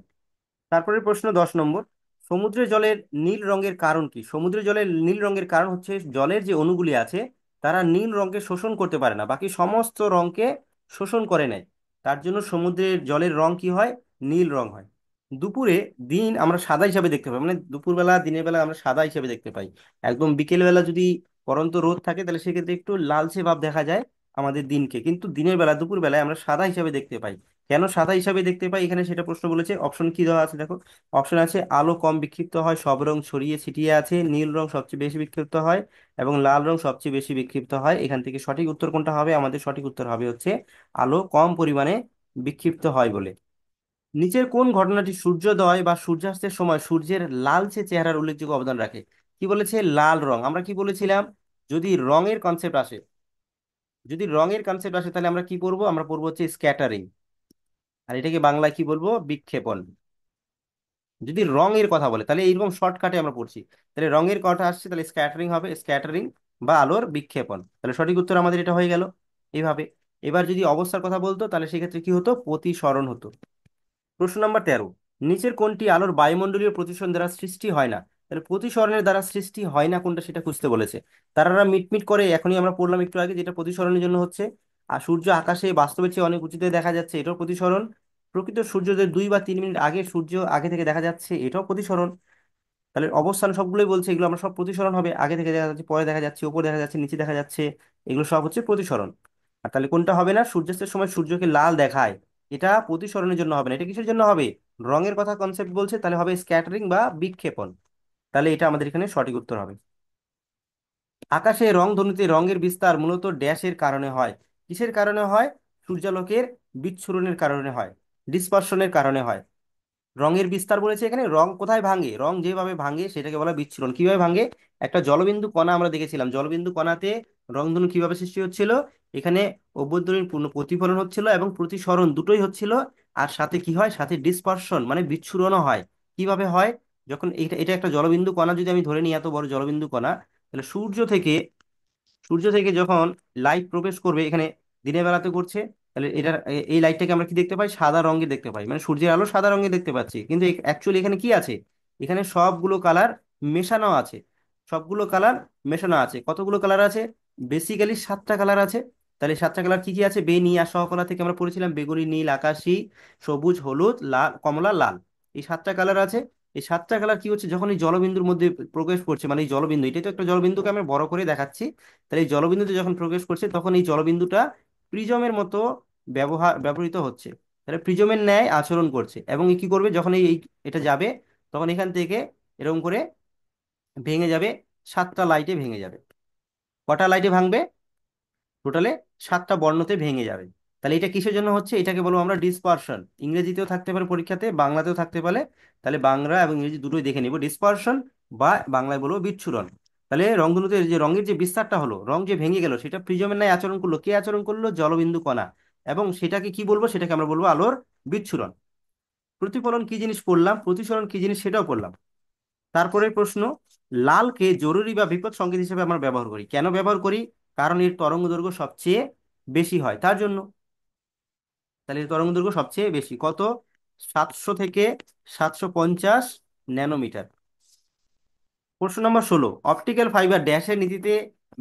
তারপরে প্রশ্ন 10 নম্বর, সমুদ্রের জলের নীল রঙের কারণ কি? সমুদ্রের জলের নীল রঙের কারণ হচ্ছে জলের যে অণুগুলি আছে, তারা নীল রঙকে শোষণ করতে পারে না, বাকি সমস্ত রঙকে শোষণ করে নেয়। তার জন্য সমুদ্রের জলের রং কি হয়, নীল রং হয়। দুপুরে দিন আমরা সাদা হিসাবে দেখতে পাই, মানে দুপুরবেলা দিনের বেলা আমরা সাদা হিসাবে দেখতে পাই। একদম বিকেল বেলা যদি পড়ন্ত রোদ থাকে তাহলে সেক্ষেত্রে একটু লালচে ভাব দেখা যায় আমাদের দিনকে, কিন্তু দিনের বেলা দুপুর বেলায় আমরা সাদা হিসাবে দেখতে পাই। কেন সাদা হিসাবে দেখতে পাই এখানে সেটা প্রশ্ন বলেছে। অপশন কি দেওয়া আছে দেখো। অপশন আছে আলো কম বিক্ষিপ্ত হয়, সব রং ছড়িয়ে ছিটিয়ে আছে, নীল রং সবচেয়ে বেশি বিক্ষিপ্ত হয়, এবং লাল রং সবচেয়ে বেশি বিক্ষিপ্ত হয়। এখান থেকে সঠিক উত্তর কোনটা হবে? আমাদের সঠিক উত্তর হবে হচ্ছে আলো কম পরিমাণে বিক্ষিপ্ত হয় বলে। নিচের কোন ঘটনাটি সূর্যোদয় বা সূর্যাস্তের সময় সূর্যের লালচে চেহারার উল্লেখযোগ্য অবদান রাখে? কি বলেছে? লাল রং। আমরা কি বলেছিলাম? যদি রঙের কনসেপ্ট আসে, যদি রঙের কনসেপ্ট আসে তাহলে আমরা কি পড়বো? আমরা পড়বো হচ্ছে স্ক্যাটারিং। আর এটাকে বাংলায় কি বলবো? বিক্ষেপণ। যদি রঙের কথা বলে তাহলে এইরকম শর্টকাটে আমরা পড়ছি। তাহলে রঙের কথা আসছে তাহলে স্ক্যাটারিং হবে, স্ক্যাটারিং বা আলোর বিক্ষেপণ। তাহলে সঠিক উত্তর আমাদের এটা হয়ে গেল এইভাবে। এবার যদি অবস্থার কথা বলতো তাহলে সেক্ষেত্রে কি হতো? প্রতিসরণ হতো। প্রশ্ন নাম্বার 13, নিচের কোনটি আলোর বায়ুমণ্ডলীয় প্রতিসরণ দ্বারা সৃষ্টি হয় না? তাহলে প্রতিসরণের দ্বারা সৃষ্টি হয় না কোনটা সেটা খুঁজতে বলেছে। তারারা মিটমিট করে, এখনই আমরা পড়লাম একটু আগে, যেটা প্রতিসরণের জন্য হচ্ছে। আর সূর্য আকাশে বাস্তবের চেয়ে অনেক উঁচুতে দেখা যাচ্ছে, এটাও প্রতিসরণ। প্রকৃত সূর্যোদয়ের 2 বা 3 মিনিট আগে সূর্য আগে থেকে দেখা যাচ্ছে, এটাও প্রতিসরণ। তাহলে অবস্থান সবগুলোই বলছে, এগুলো আমরা সব প্রতিসরণ হবে। আগে থেকে দেখা যাচ্ছে, পরে দেখা যাচ্ছে, উপরে দেখা যাচ্ছে, নিচে দেখা যাচ্ছে, এগুলো সব হচ্ছে প্রতিসরণ। আর তাহলে কোনটা হবে না? সূর্যাস্তের সময় সূর্যকে লাল দেখায়, এটা প্রতিসরণের জন্য হবে না। এটা কিসের জন্য হবে? রঙের কথা কনসেপ্ট বলছে, তাহলে হবে স্ক্যাটারিং বা বিক্ষেপণ। তাহলে এটা আমাদের এখানে সঠিক উত্তর হবে। আকাশে রংধনুতে রঙের বিস্তার মূলত ড্যাশের কারণে হয়। কিসের কারণে হয়? সূর্যালোকের বিচ্ছুরণের কারণে হয়, ডিসপারশনের কারণে হয়। রঙের বিস্তার বলেছে এখানে। রং কোথায় ভাঙে? রং যেভাবে ভাঙে সেটাকে বলা হয় বিচ্ছুরণ। কিভাবে ভাঙে? একটা জলবিন্দু কণা আমরা দেখেছিলাম, জলবিন্দু কণাতে রংধনু কিভাবে সৃষ্টি হচ্ছিল। এখানে অভ্যন্তরীণ পূর্ণ প্রতিফলন হচ্ছিল এবং প্রতিসরণ দুটোই হচ্ছিল। আর সাথে কি হয়? সাথে ডিসপারশন মানে বিচ্ছুরণও হয়। কিভাবে হয়? যখন এটা এটা একটা জলবিন্দু কণা যদি আমি ধরে নিই, এত বড় জলবিন্দু কণা, তাহলে সূর্য থেকে যখন লাইট প্রবেশ করবে এখানে, দিনের বেলাতে করছে, তাহলে এটার এই লাইটটাকে আমরা কি দেখতে পাই? সাদা রঙের দেখতে পাই, মানে সূর্যের আলো সাদা রঙের দেখতে পাচ্ছি। কিন্তু অ্যাকচুয়ালি এখানে কি আছে? এখানে সবগুলো কালার মেশানো আছে। সবগুলো কালার মেশানো আছে। কতগুলো কালার আছে? বেসিক্যালি 7টা কালার আছে। তাহলে 7টা কালার কি কি আছে? বেনি আর সহকলা থেকে আমরা পড়েছিলাম, বেগুনি, নীল, আকাশী, সবুজ, হলুদ, লাল, কমলা, লাল। এই 7টা কালার আছে। এই 7টা কালার কি হচ্ছে, যখন এই জলবিন্দুর মধ্যে প্রবেশ করছে, মানে এই জলবিন্দু, এটাই তো একটা জলবিন্দুকে আমরা বড় করে দেখাচ্ছি। তাহলে এই জলবিন্দুতে যখন প্রবেশ করছে তখন এই জলবিন্দুটা প্রিজমের মতো ব্যবহৃত হচ্ছে। তাহলে প্রিজমের ন্যায় আচরণ করছে, এবং এ কি করবে যখন এটা যাবে, তখন এখান থেকে এরকম করে ভেঙে যাবে। 7টা লাইটে ভেঙে যাবে। কটা লাইটে ভাঙবে? টোটালে 7টা বর্ণতে ভেঙে যাবে। তাহলে এটা কিসের জন্য হচ্ছে? এটাকে বলবো আমরা ডিসপারশন। ইংরেজিতেও থাকতে পারে পরীক্ষাতে, বাংলাতেও থাকতে পারে। তাহলে বাংলা এবং ইংরেজি দুটোই দেখে নিব, ডিসপারশন বা বাংলায় বলবো বিচ্ছুরণ। তাহলে রংধনুতে যে রঙের যে বিস্তারটা হলো, রং যে ভেঙে গেল, সেটা প্রিজমের ন্যায় আচরণ করলো। কে আচরণ করলো? জলবিন্দু কণা। এবং সেটাকে কি বলবো? সেটাকে আমরা বলবো আলোর বিচ্ছুরণ। প্রতিফলন কি জিনিস পড়লাম, প্রতিসরণ কি জিনিস সেটাও পড়লাম। তারপরে প্রশ্ন, লালকে জরুরি বা বিপদ সংকেত হিসেবে আমরা ব্যবহার করি। কেন ব্যবহার করি? কারণ এর তরঙ্গ দৈর্ঘ্য সবচেয়ে বেশি হয় তার জন্য। তাহলে এর তরঙ্গ দৈর্ঘ্য সবচেয়ে বেশি কত? 700 থেকে 750 ন্যানোমিটার। প্রশ্ন নম্বর 16, অপটিক্যাল ফাইবার ড্যাশের নীতিতে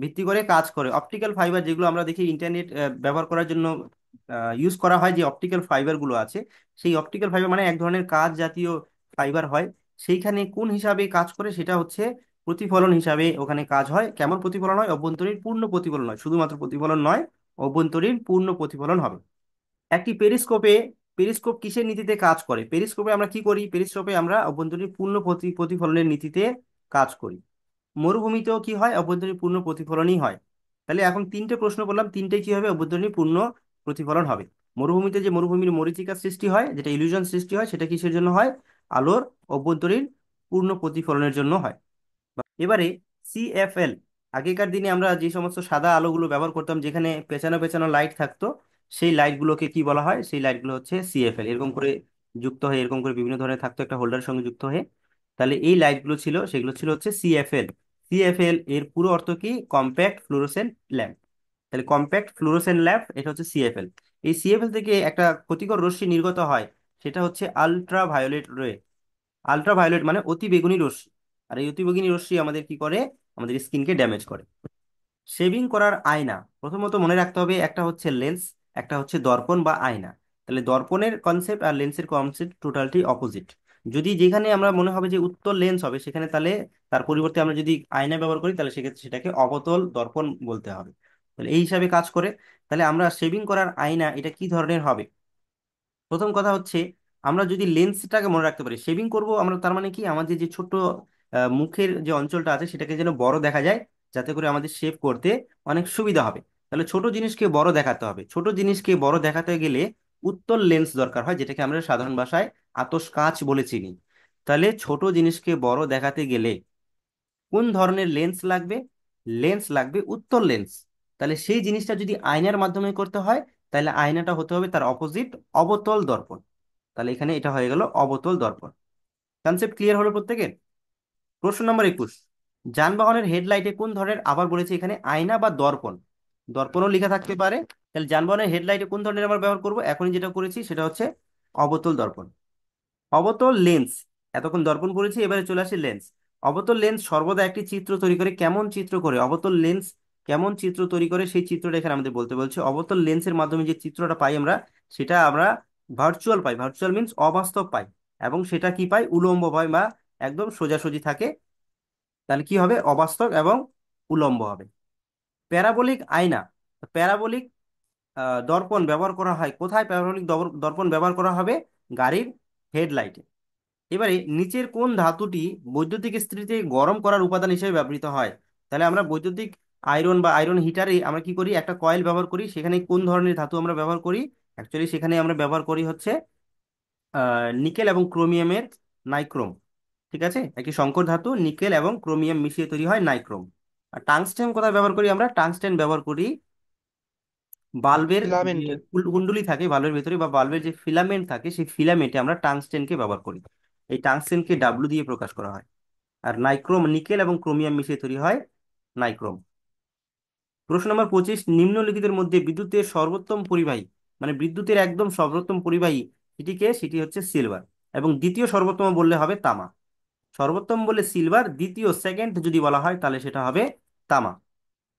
ভিত্তি করে কাজ করে। অপটিক্যাল ফাইবার যেগুলো আমরা দেখি ইন্টারনেট ব্যবহার করার জন্য ইউজ করা হয়, যে অপটিক্যাল ফাইবার গুলো আছে, সেই অপটিক্যাল ফাইবার মানে এক ধরনের কাঁচ জাতীয় ফাইবার হয়। সেইখানে কোন হিসাবে কাজ করে? সেটা হচ্ছে প্রতিফলন হিসাবে ওখানে কাজ হয়। কেমন প্রতিফলন হয়? অভ্যন্তরীণ পূর্ণ প্রতিফলন হয়, শুধুমাত্র প্রতিফলন নয়, অভ্যন্তরীণ পূর্ণ প্রতিফলন হবে। একটি পেরিস্কোপ কিসের নীতিতে কাজ করে? পেরিস্কোপে আমরা কি করি? পেরিস্কোপে আমরা অভ্যন্তরীণ পূর্ণ প্রতিফলনের নীতিতে কাজ করি। মরুভূমিতেও কি হয়? অভ্যন্তরীণ পূর্ণ প্রতিফলনই হয়। তাহলে এখন 3টে প্রশ্ন করলাম, 3টে কি হবে? অভ্যন্তরীণ পূর্ণ প্রতিফলন হবে। মরুভূমিতে যে মরুভূমির মরীচিকা সৃষ্টি হয়, যেটা ইলিউশন সৃষ্টি হয়, সেটা কিসের জন্য হয়? আলোর অভ্যন্তরীণ পূর্ণ প্রতিফলনের জন্য হয়। এবারে সিএফএল, আগেকার দিনে আমরা যে সমস্ত সাদা আলোগুলো ব্যবহার করতাম, যেখানে পেছানো পেছানো লাইট থাকতো, সেই লাইটগুলোকে কি বলা হয়? সেই লাইটগুলো হচ্ছে সিএফএল। এরকম করে যুক্ত হয়ে, এরকম করে বিভিন্ন ধরনের থাকতো একটা হোল্ডারের সঙ্গে যুক্ত হয়ে। তাহলে এই লাইটগুলো ছিল, সেগুলো ছিল হচ্ছে সিএফএল। সিএফএল এর পুরো অর্থ কি? Compact fluorescent lamp. তাহলে কম্প্যাক্ট ফ্লুরোসেন্ট ল্যাম্প, এটা হচ্ছে সিএফএল। এই সিএফএল থেকে একটা ক্ষতিকর রশ্মি নির্গত হয়, সেটা হচ্ছে আলট্রা ভায়োলেট রে। আলট্রা ভায়োলেট মানে অতি বেগুনি রশ্মি। আর এই অতি বেগুনি রশ্মি আমাদের কি করে? আমাদের স্কিনকে ড্যামেজ করে। শেভিং করার আয়না, প্রথমত মনে রাখতে হবে, একটা হচ্ছে লেন্স, একটা হচ্ছে দর্পণ বা আয়না। তাহলে দর্পণের কনসেপ্ট আর লেন্সের কনসেপ্ট টোটালটি অপোজিট। যদি যেখানে আমরা মনে হবে যে উত্তল লেন্স হবে সেখানে তাহলে তার পরিবর্তে আমরা যদি আয়না ব্যবহার করি তাহলে সেক্ষেত্রে সেটাকে অবতল দর্পণ বলতে হবে। তাহলে এই হিসাবে কাজ করে। তাহলে আমরা শেভিং করার আয়না এটা কি ধরনের হবে? প্রথম কথা হচ্ছে, আমরা যদি লেন্সটাকে মনে রাখতে পারি, শেভিং করব আমরা, তার মানে কি আমাদের যে ছোট মুখের যে অঞ্চলটা আছে সেটাকে যেন বড় দেখা যায়, যাতে করে আমাদের শেভ করতে অনেক সুবিধা হবে। তাহলে ছোট জিনিসকে বড় দেখাতে হবে, ছোট জিনিসকে বড় দেখাতে গেলে উত্তল লেন্স দরকার হয়, যেটাকে আমরা সাধারণ ভাষায় আতশ কাঁচ বলে চিনি। তাহলে ছোট জিনিসকে বড় দেখাতে গেলে কোন ধরনের লেন্স লাগবে? লেন্স লাগবে উত্তল লেন্স। তাহলে সেই জিনিসটা যদি আয়নার মাধ্যমে করতে হয়, তাহলে আয়নাটা হতে হবে তার অপোজিট, অবতল দর্পণ। তাহলে এখানে এটা হয়ে গেল অবতল দর্পণ। কনসেপ্ট ক্লিয়ার হলো প্রত্যেকের? প্রশ্ন নম্বর 21, যানবাহনের হেডলাইটে কোন ধরনের, আবার বলেছে এখানে আয়না বা দর্পণ, দর্পণও লেখা থাকতে পারে। তাহলে যানবাহনের হেডলাইটে কোন ধরনের আমরা ব্যবহার করব? এখনই যেটা করেছি সেটা হচ্ছে অবতল দর্পণ। অবতল লেন্স, এতক্ষণ দর্পণ করেছি, এবারে চলে আসে লেন্স। অবতল লেন্স সর্বদা একটি চিত্র তৈরি করে, কেমন চিত্র করে? অবতল লেন্স কেমন চিত্র তৈরি করে সেই চিত্রটা এখানে আমাদের বলতে বলছে। অবতল লেন্সের মাধ্যমে যে চিত্রটা পাই আমরা, সেটা আমরা ভার্চুয়াল পাই, ভার্চুয়াল মিন্স অবাস্তব পাই, এবং সেটা কি পাই? উলম্ব পাই, বা একদম সোজাসুজি থাকে। তাহলে কি হবে? অবাস্তব এবং উলম্ব হবে। প্যারাবোলিক আয়না, প্যারাবোলিক দর্পণ ব্যবহার করা হয় কোথায়? প্যারাবোলিক দর্পণ ব্যবহার করা হবে গাড়ির হেডলাইটে। এবারে নিচের কোন ধাতুটি বৈদ্যুতিক ইস্ত্রিতে গরম করার উপাদান হিসেবে ব্যবহৃত হয়? তাহলে আমরা বৈদ্যুতিক আয়রন বা আয়রন হিটারে আমরা কি করি? একটা কয়েল ব্যবহার করি, সেখানে কোন ধরনের ধাতু আমরা ব্যবহার করি? অ্যাকচুয়ালি সেখানে আমরা ব্যবহার করি হচ্ছে নিকেল এবং ক্রোমিয়ামের নাইক্রোম। ঠিক আছে, একটি সংকর ধাতু, নিকেল এবং ক্রোমিয়াম মিশিয়ে তৈরি হয় নাইক্রোম। আর টাংস্টেন কোথায় ব্যবহার করি? আমরা টাংস্টেন ব্যবহার করি বাল্বের যে ফিলামেন্টে। কুণ্ডলী থাকে বাল্বের ভেতরে, বা বাল্বের যে ফিলামেন্ট থাকে, সেই ফিলামেন্টে আমরা টাংস্টেনকে ব্যবহার করি। এই টাংস্টেনকে ডাব্লু দিয়ে প্রকাশ করা হয়। আর নাইক্রোম নিকেল এবং ক্রোমিয়াম মিশিয়ে তৈরি হয় নাইক্রোম। প্রশ্ন নম্বর 25, নিম্নলিখিতের মধ্যে বিদ্যুতের সর্বোত্তম পরিবাহী, মানে বিদ্যুতের একদম সর্বোত্তম পরিবাহী সেটিকে, সেটি হচ্ছে সিলভার। এবং দ্বিতীয় সর্বোত্তম বললে হবে তামা। সর্বোত্তম বলে সিলভার, দ্বিতীয় সেকেন্ড যদি বলা হয় তাহলে সেটা হবে তামা।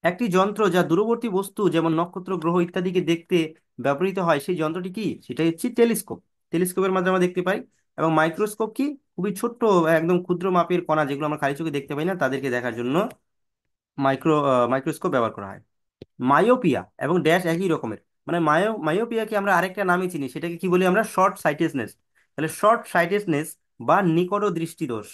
একটি যন্ত্র যা দূরবর্তী বস্তু যেমন নক্ষত্র, গ্রহ ইত্যাদিকে দেখতে ব্যবহৃত হয়, সেই যন্ত্রটি কি? সেটা হচ্ছে টেলিস্কোপ। টেলিস্কোপের মাধ্যমে আমরা দেখতে পাই। এবং মাইক্রোস্কোপ কি? খুবই ছোট্ট, একদম ক্ষুদ্র মাপের কণা যেগুলো আমরা খালি চোখে দেখতে পাই না, তাদেরকে দেখার জন্য মাইক্রোস্কোপ ব্যবহার করা হয়। মায়োপিয়া এবং ড্যাশ একই রকমের, মানে মায়োপিয়াকে আমরা আরেকটা নামে চিনি, সেটাকে কি বলি? আমরা শর্ট সাইটেডনেস। তাহলে শর্ট সাইটেডনেস বা নিকট দৃষ্টি দোষ।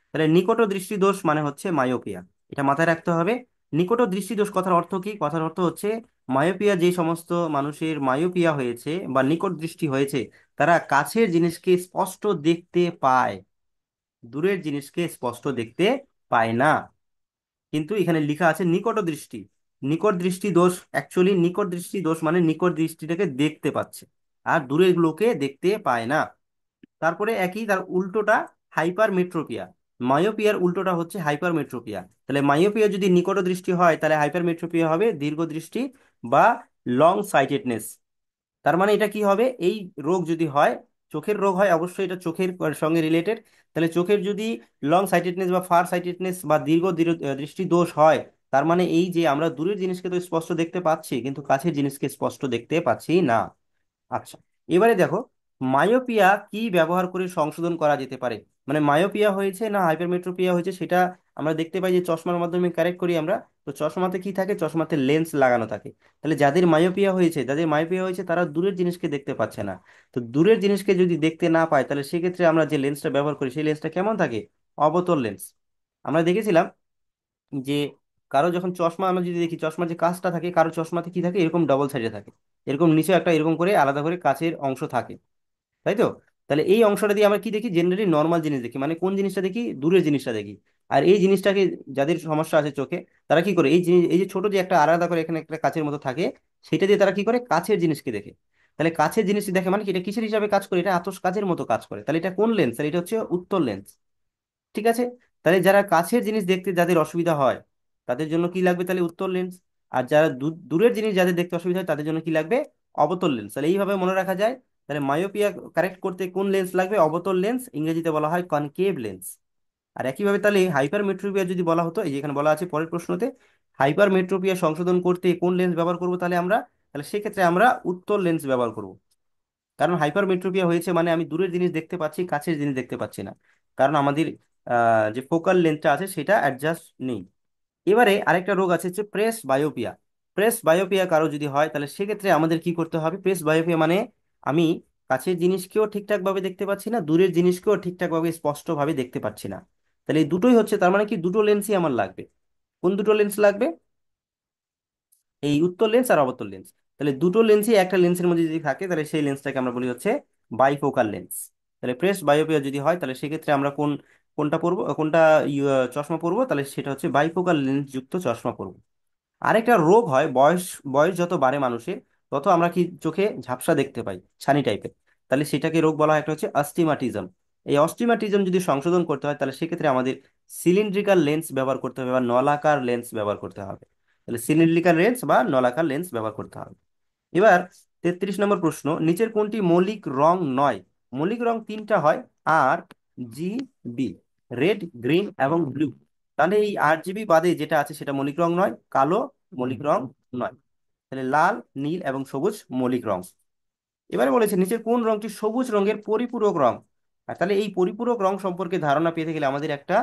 তাহলে নিকট দৃষ্টি দোষ মানে হচ্ছে মায়োপিয়া, এটা মাথায় রাখতে হবে। নিকট দৃষ্টি দোষ কথার অর্থ কি? কথার অর্থ হচ্ছে মায়োপিয়া, যে সমস্ত মানুষের মায়োপিয়া হয়েছে বা নিকট দৃষ্টি হয়েছে, তারা কাছের জিনিসকে স্পষ্ট দেখতে পায়, দূরের জিনিসকে স্পষ্ট দেখতে পায় না। কিন্তু এখানে লেখা আছে নিকট দৃষ্টি। নিকট দৃষ্টি দোষ, অ্যাকচুয়ালি নিকট দৃষ্টি দোষ মানে নিকট দৃষ্টিটাকে দেখতে পাচ্ছে, আর দূরের লোকে দেখতে পায় না। তারপরে একই, তার উল্টোটা হাইপার মেট্রোপিয়া। মায়োপিয়ার উল্টোটা হচ্ছে হাইপার মেট্রোপিয়া। তাহলে মায়োপিয়া যদি নিকট দৃষ্টি হয়, তাহলে হাইপার মেট্রোপিয়া হবে দীর্ঘ দৃষ্টি বা লং সাইটেডনেস। তার মানে এটা কি হবে? এই রোগ যদি হয়, চোখের রোগ হয়, অবশ্যই এটা চোখের সঙ্গে রিলেটেড। তাহলে চোখের যদি লং সাইটেডনেস বা ফার সাইটেডনেস বা দৃষ্টি দোষ হয়, তার মানে এই যে আমরা দূরের জিনিসকে তো স্পষ্ট দেখতে পাচ্ছি, কিন্তু কাছের জিনিসকে স্পষ্ট দেখতে পাচ্ছি না। আচ্ছা, এবারে দেখো, মায়োপিয়া কি ব্যবহার করে সংশোধন করা যেতে পারে? মানে মায়োপিয়া হয়েছে না হাইপারমেট্রোপিয়া হয়েছে সেটা আমরা দেখতে পাই যে চশমার মাধ্যমে কারেক্ট করি আমরা। তো চশমাতে কি থাকে? চশমাতে লেন্স লাগানো থাকে। তাহলে যাদের মায়োপিয়া হয়েছে তারা দূরের জিনিসকে দেখতে পাচ্ছে না। তো দূরের জিনিসকে যদি দেখতে না পায়, তাহলে সেক্ষেত্রে আমরা যে লেন্সটা ব্যবহার করি সেই লেন্সটা কেমন থাকে? অবতল লেন্স। আমরা দেখেছিলাম যে কারো যখন চশমা, আমরা যদি দেখি চশমার যে কাঁচটা থাকে, কারো চশমাতে কি থাকে? এরকম ডবল সাইডে থাকে, এরকম নিচে একটা এরকম করে আলাদা করে কাচের অংশ থাকে, তাই তো? তাহলে এই অংশটা দিয়ে আমরা কি দেখি? জেনারেলি নর্মাল জিনিস দেখি, মানে কোন জিনিসটা দেখি? দূরের জিনিসটা দেখি। আর এই জিনিসটাকে, যাদের সমস্যা আছে চোখে, তারা কি করে? এই জিনিস, এই যে ছোট যে একটা আলাদা করে এখানে একটা কাচের মতো থাকে, সেটা দিয়ে তারা কি করে? কাছের জিনিসকে দেখে। তাহলে কাছের জিনিস দেখে মানে কি? এটা কিসের হিসাবে কাজ করে? এটা আতশ কাচের মতো কাজ করে। তাহলে এটা কোন লেন্স? তাহলে এটা হচ্ছে উত্তল লেন্স। ঠিক আছে। তাহলে যারা কাছের জিনিস দেখতে যাদের অসুবিধা হয়, তাদের জন্য কি লাগবে? তাহলে উত্তল লেন্স। আর যারা দূরের জিনিস যাদের দেখতে অসুবিধা হয়, তাদের জন্য কি লাগবে? অবতল লেন্স। তাহলে এইভাবে মনে রাখা যায়। তাহলে মায়োপিয়া কারেক্ট করতে কোন লেন্স লাগবে? অবতল লেন্স, ইংরেজিতে বলা হয় কনকেভ লেন্স। আর একইভাবে তাহলে হাইপার মেট্রোপিয়া যদি বলা হতো, এই যে এখানে বলা আছে পরের প্রশ্নতে, হাইপার মেট্রোপিয়া সংশোধন করতে কোন লেন্স ব্যবহার করব তাহলে আমরা? তাহলে সেক্ষেত্রে আমরা উত্তল লেন্স ব্যবহার করব। কারণ হাইপারমেট্রোপিয়া হয়েছে মানে আমি দূরের জিনিস দেখতে পাচ্ছি, কাছের জিনিস দেখতে পাচ্ছি না, কারণ আমাদের যে ফোকাল লেন্থটা আছে সেটা অ্যাডজাস্ট নেই। এবারে আরেকটা রোগ আছে হচ্ছে প্রেস বায়োপিয়া। প্রেস বায়োপিয়া কারো যদি হয় তাহলে সেক্ষেত্রে আমাদের কি করতে হবে? প্রেস বায়োপিয়া মানে আমি কাছের জিনিসকেও ঠিকঠাক ভাবে দেখতে পাচ্ছি না, দূরের জিনিসকেও ঠিকঠাক ভাবে স্পষ্ট ভাবে দেখতে পাচ্ছি না। তাহলে এই দুটোই হচ্ছে, তার মানে কি দুটো লেন্সই আমার লাগবে। কোন দুটো লেন্স লাগবে? এই উত্তর লেন্স আর অবতল লেন্স। তাহলে দুটো লেন্সই একটা লেন্সের মধ্যে যদি থাকে তাহলে সেই লেন্সটাকে আমরা বলি হচ্ছে বাইফোকাল লেন্স। তাহলে প্রেস বায়োপিয়া যদি হয় তাহলে সেক্ষেত্রে আমরা কোনটা পরবো, কোনটা চশমা পরবো? তাহলে সেটা হচ্ছে বাইফোকাল লেন্স যুক্ত চশমা পরবো। আরেকটা রোগ হয়, বয়স বয়স যত বাড়ে মানুষের তত আমরা কি চোখে ঝাপসা দেখতে পাই, ছানি টাইপের। তাহলে সেটাকে রোগ বলা হয় একটা হচ্ছে অস্টিমাটিজম। এই অস্টিমাটিজম যদি সংশোধন করতে হয় তাহলে সেক্ষেত্রে আমাদের সিলিন্ড্রিক্যাল লেন্স ব্যবহার করতে হবে বা নলাকার লেন্স ব্যবহার করতে হবে। তাহলে সিলিন্ড্রিক্যাল লেন্স বা নলাকার লেন্স ব্যবহার করতে হবে। এবার 33 নম্বর প্রশ্ন, নিচের কোনটি মৌলিক রং নয়? মৌলিক রং তিনটা হয়, আর, জি, বি, রেড, গ্রিন এবং ব্লু। তাহলে এই RGB বাদে যেটা আছে সেটা মৌলিক রং নয়, কালো মৌলিক রং নয়। তাহলে লাল, নীল এবং সবুজ মৌলিক রং। এবারে বলেছে নিচের কোন রংটি সবুজ রঙের পরিপূরক রং? আর তাহলে এই পরিপূরক রং সম্পর্কে ধারণা পেতে গেলে আমাদের একটা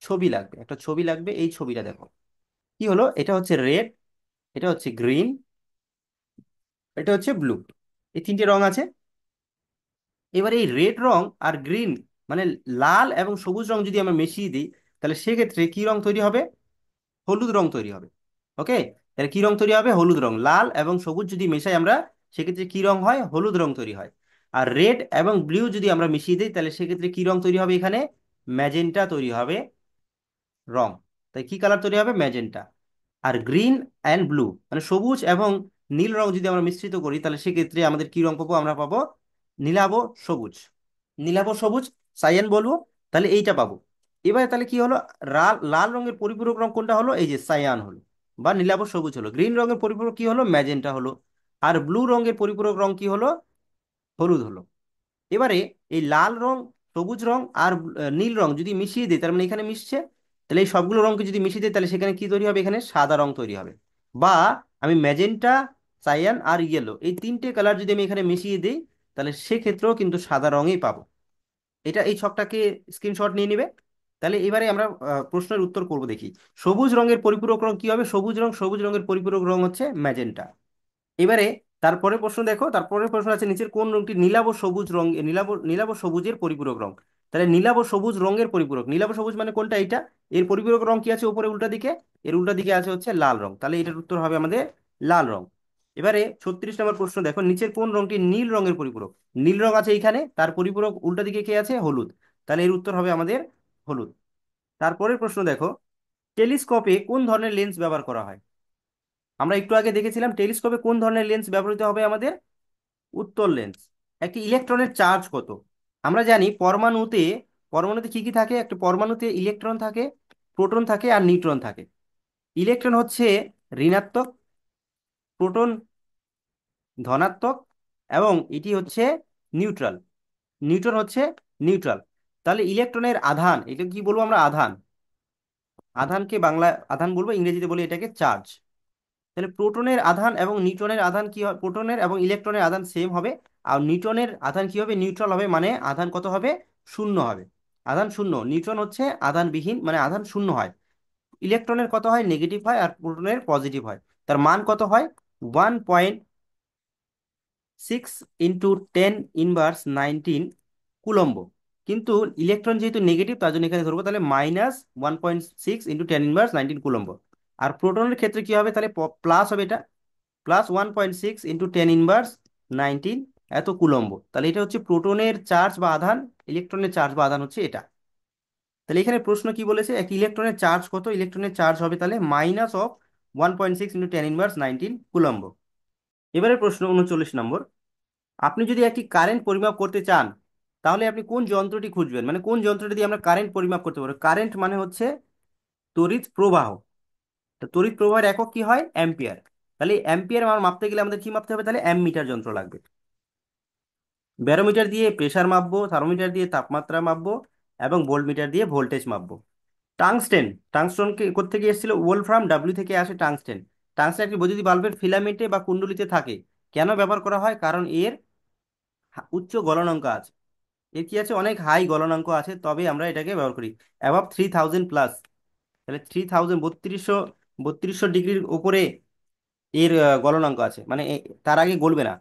ছবি লাগবে, একটা ছবি লাগবে। এই ছবিটা দেখো কি হলো, এটা হচ্ছে রেড, এটা হচ্ছে গ্রিন, এটা হচ্ছে ব্লু। এই তিনটে রং আছে। এবার এই রেড রং আর গ্রিন মানে লাল এবং সবুজ রং যদি আমরা মিশিয়ে দিই তাহলে সেক্ষেত্রে কি রং তৈরি হবে? হলুদ রং তৈরি হবে। ওকে, তাহলে কি রং তৈরি হবে? হলুদ রং। লাল এবং সবুজ যদি মেশাই আমরা সেক্ষেত্রে কি রং হয়? হলুদ রং তৈরি হয়। আর রেড এবং ব্লু যদি আমরা মিশিয়ে দিই তাহলে সেক্ষেত্রে কি রং তৈরি হবে? এখানে ম্যাজেন্টা তৈরি হবে রং। তাই কি কালার তৈরি হবে? ম্যাজেন্টা। আর গ্রিন অ্যান্ড ব্লু মানে সবুজ এবং নীল রং যদি আমরা মিশ্রিত করি তাহলে সেক্ষেত্রে আমাদের কি রং পাবো? আমরা পাবো নীলাভ সবুজ। নীলাভ সবুজ, সায়ান বলবো। তাহলে এইটা পাবো। এবারে তাহলে কি হলো? লাল লাল রঙের পরিপূরক রং কোনটা হলো? এই যে সায়ান হলো বা নীলাভ সবুজ হলো। গ্রিন রঙের পরিপূরক কি হলো? ম্যাজেন্টা হলো। আর ব্লু রঙের পরিপূরক রং কি হলো? হলুদ হলো। এবারে এই লাল রং, সবুজ রং আর নীল রং যদি মিশিয়ে দিই তার মানে এখানে মিশছে, তাহলে এই সবগুলো রংকে যদি মিশিয়ে দিই তাহলে সেখানে কি তৈরি হবে? এখানে সাদা রং তৈরি হবে। বা আমি ম্যাজেন্টা, সায়ান আর ইয়েলো এই তিনটে কালার যদি আমি এখানে মিশিয়ে দিই তাহলে সেক্ষেত্রেও কিন্তু সাদা রঙই পাবো। এটা এই ছকটাকে স্ক্রিনশট নিয়ে নিবে। তাহলে এবারে আমরা প্রশ্নের উত্তর করব দেখি। সবুজ রঙের পরিপূরক রং কি হবে? সবুজ রং, সবুজ রঙের পরিপূরক রং হচ্ছে ম্যাজেন্টা। এবারে তারপরে প্রশ্ন দেখো, তারপরে প্রশ্ন আছে নিচের কোন রংটি নীলাভ সবুজ রং, নীলাভ সবুজের পরিপূরক রং? তাহলে নীলাভ সবুজ রঙের পরিপূরক, নীলাভ সবুজ মানে কোনটা? এইটা। এর পরিপূরক রং কি আছে উপরে উল্টা দিকে? এর উল্টা দিকে আছে হচ্ছে লাল রং। তাহলে এটার উত্তর হবে আমাদের লাল রং। এবারে 36 নম্বর প্রশ্ন দেখো, নিচের কোন রংটি নীল রঙের পরিপূরক? নীল রং আছে এইখানে, তার পরিপূরক উল্টা দিকে কে আছে? হলুদ। তাহলে এর উত্তর হবে আমাদের হলুদ। তারপরের প্রশ্ন দেখো, টেলিস্কোপে কোন ধরনের লেন্স ব্যবহার করা হয়? আমরা একটু আগে দেখেছিলাম টেলিস্কোপে কোন ধরনের লেন্স ব্যবহৃত হবে আমাদের? উত্তর লেন্স। একটি ইলেকট্রনের চার্জ কত? আমরা জানি পরমাণুতে, পরমাণুতে কি কি থাকে? একটা পরমাণুতে ইলেকট্রন থাকে, প্রোটন থাকে আর নিউট্রন থাকে। ইলেকট্রন হচ্ছে ঋণাত্মক, প্রোটন ধনাত্মক এবং এটি হচ্ছে নিউট্রাল, নিউট্রন হচ্ছে নিউট্রাল। তাহলে ইলেকট্রনের আধান, এটা কি বলবো আমরা? আধান। আধানকে বাংলা আধান বলবো, ইংরেজিতে বলি এটাকে চার্জ। তাহলে প্রোটনের আধান এবং নিউট্রনের আধান কি হবে? প্রোটনের এবং ইলেকট্রনের আধান সেম হবে। আর নিউট্রনের আধান কি হবে? নিউট্রাল হবে, মানে আধান কত হবে? শূন্য হবে। আধান শূন্য। নিউট্রন হচ্ছে আধানবিহীন মানে আধান শূন্য হয়। ইলেকট্রনের কত হয়? নেগেটিভ হয়। আর প্রোটনের পজিটিভ হয়। তার মান কত হয়? 1.6 × 10⁻¹৯ কুলম্ব। কিন্তু ইলেকট্রন যেহেতু নেগেটিভ তার জন্য এখানে ধরবো তাহলে -1.6 × 10⁻¹৯ কুলম্ব। আর প্রোটনের ক্ষেত্রে কি হবে? তাহলে প্লাস হবে, এটা +1.6 × 10⁻¹৯ এত কুলম্ব। তাহলে এটা হচ্ছে প্রোটনের চার্জ বা আধান, ইলেকট্রনের চার্জ বা আধান হচ্ছে এটা। তাহলে এখানে প্রশ্ন কি বলেছে? এক ইলেকট্রনের চার্জ কত? ইলেকট্রনের চার্জ হবে তাহলে -1.6 × 10⁻¹৯ কুলম্ব। এবারে প্রশ্ন 39 নম্বর, আপনি যদি একটি কারেন্ট পরিমাপ করতে চান তাহলে আপনি কোন যন্ত্রটি খুঁজবেন? মানে কোন যন্ত্রটি দিয়ে আমরা কারেন্ট পরিমাপ করতে পারবো? কারেন্ট মানে হচ্ছে তড়িৎ প্রবাহ। তো তড়িৎ প্রবাহের একক কি হয়? অ্যাম্পিয়ার। তাহলে অ্যাম্পিয়ার মান মাপতে গেলে আমাদের কি মাপতে হবে? তাহলে অ্যামমিটার যন্ত্র লাগবে। ব্যারোমিটার দিয়ে প্রেসার মাপবো, থার্মোমিটার দিয়ে তাপমাত্রা মাপবো এবং ভোল্টমিটার দিয়ে ভোল্টেজ মাপবো। টাংস্টেন, টাংস্টনকে কোত্থেকে এসেছিল? ওলফ্রাম ডাব্লিউ থেকে আসে টাংস্টেন। টাংস্টেন একটি বৈদ্যুতিক বাল্বের ফিলামেন্টে বা কুণ্ডলিতে থাকে। কেন ব্যবহার করা হয়? কারণ এর উচ্চ গলনাঙ্ক আছে। এর কি আছে, অনেক হাই গলনাঙ্ক আছে, তবে আমরা এটাকে ব্যবহার করি। অ্যাভাব 3000+, তাহলে 3000, 3200 ডিগ্রির উপরে এর গলনাঙ্ক আছে, মানে তার আগে গলবে না।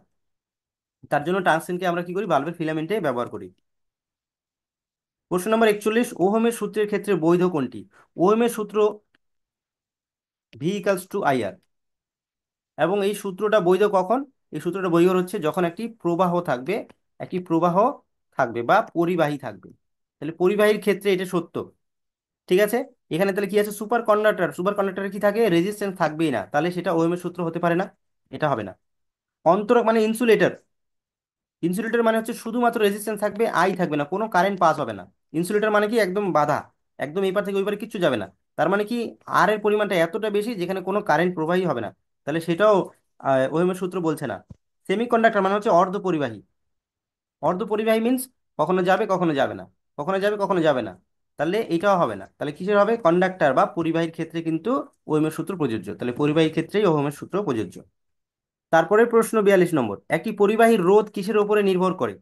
তার জন্য টাংস্টেনকে আমরা কি করি, বাল্বের ফিলামেন্টে ব্যবহার করি। প্রশ্ন নম্বর 41, ওহমের সূত্রের ক্ষেত্রে বৈধ কোনটি? ওহমের সূত্র V = IR, এবং এই সূত্রটা বৈধ কখন? এই সূত্রটা বৈধ হচ্ছে যখন একটি প্রবাহ থাকবে, একটি প্রবাহ থাকবে বা পরিবাহী থাকবে। তাহলে পরিবাহীর ক্ষেত্রে এটা সত্য। ঠিক আছে। এখানে তাহলে কি আছে, সুপার কন্ডাক্টর, সুপার কন্ডাক্টরে কি থাকে, রেজিস্ট্যান্স থাকবেই না, তাহলে সেটা ওহমের সূত্র হতে পারে না, এটা হবে না। অন্তরক মানে ইনসুলেটর, ইনসুলেটর মানে হচ্ছে শুধুমাত্র রেজিস্ট্যান্স থাকবে, আই থাকবে না, কোনো কারেন্ট পাস হবে না। ইনসুলেটর মানে কি, একদম বাধা, একদম এই পার থেকে ওই পারে কিচ্ছু যাবে না। তার মানে কি, আর এর পরিমাণটা এতটা বেশি যেখানে কোনো কারেন্ট প্রবাহী হবে না, তাহলে সেটাও ওহমের সূত্র বলছে না। সেমিকন্ডাক্টর মানে হচ্ছে অর্ধ পরিবাহী। অর্ধ পরিবাহী মিন্স কখনো যাবে কখনো যাবে না, কখনো যাবে কখনো যাবে না, তাহলে এটাও হবে না। তাহলে কিসের হবে, কন্ডাক্টর বা পরিবাহীর ক্ষেত্রে কিন্তু ওহমের সূত্র প্রযোজ্য, তাহলে পরিবাহীর ক্ষেত্রেই ওহমের সূত্র প্রযোজ্য। তারপরে প্রশ্ন 42 নম্বর, একটি পরিবাহীর রোধ কিসের উপরে নির্ভর করে?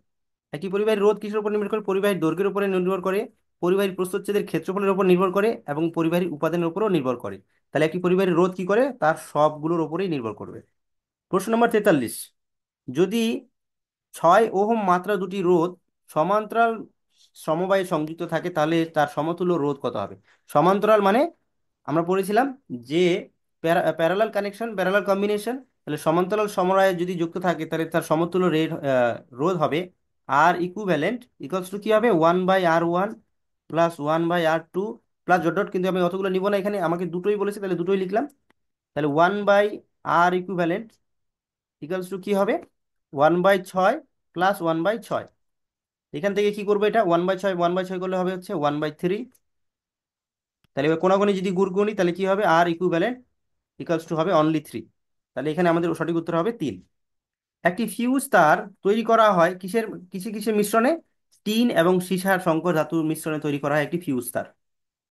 একটি পরিবাহীর রোধ কিসের উপর নির্ভর করে? পরিবাহীর দৈর্ঘ্যের উপরে নির্ভর করে, পরিবাহীর প্রস্থচ্ছেদের ক্ষেত্রফলের উপর নির্ভর করে, এবং পরিবাহীর উপাদানের উপরও নির্ভর করে। তাহলে একটি পরিবাহীর রোধ কি করে, তার সবগুলোর উপরেই নির্ভর করবে। প্রশ্ন নম্বর 43, যদি 6 ওহম মাত্রা দুটি রোধ সমান্তরাল সমবায়ে সংযুক্ত থাকে, তাহলে তার সমতুল্য রোধ কত হবে? সমান্তরাল মানে আমরা পড়েছিলাম যে প্যারালাল কানেকশন, প্যারালাল কম্বিনেশন, তাহলে সমান্তরাল সমবায়ে যদি যুক্ত থাকে তাহলে তার সমতুল্য রোধ হবে আর ইকুইভ্যালেন্ট ইকুয়ালস টু কি হবে, 1/R1 plus 1/R2 plus dot dot, কিন্তু আমি অতগুলো নিব না, এখানে আমাকে দুটোই বলেছে তাহলে দুটোই লিখলাম। তাহলে 1/R ইকুইভ্যালেন্ট ইকুয়ালস টু কি হবে, 1/6 প্লাস 1/6। এখান থেকে কি করবো, এটা 1/6 1/6 করলে হবে হচ্ছে 1/3। তাহলে এবার কোনাগুনি যদি গুণ করি তাহলে কি হবে, আর ইকুইভ্যালেন্ট ইকুয়ালস টু হবে অনলি 3। তাহলে এখানে আমাদের সঠিক উত্তর হবে 3। একটি ফিউজ তার তৈরি করা হয় কিসের কিসের কিসের মিশ্রণে? টিন এবং সীসার সংকর ধাতুর মিশ্রণে তৈরি করা হয় একটি ফিউজ তার।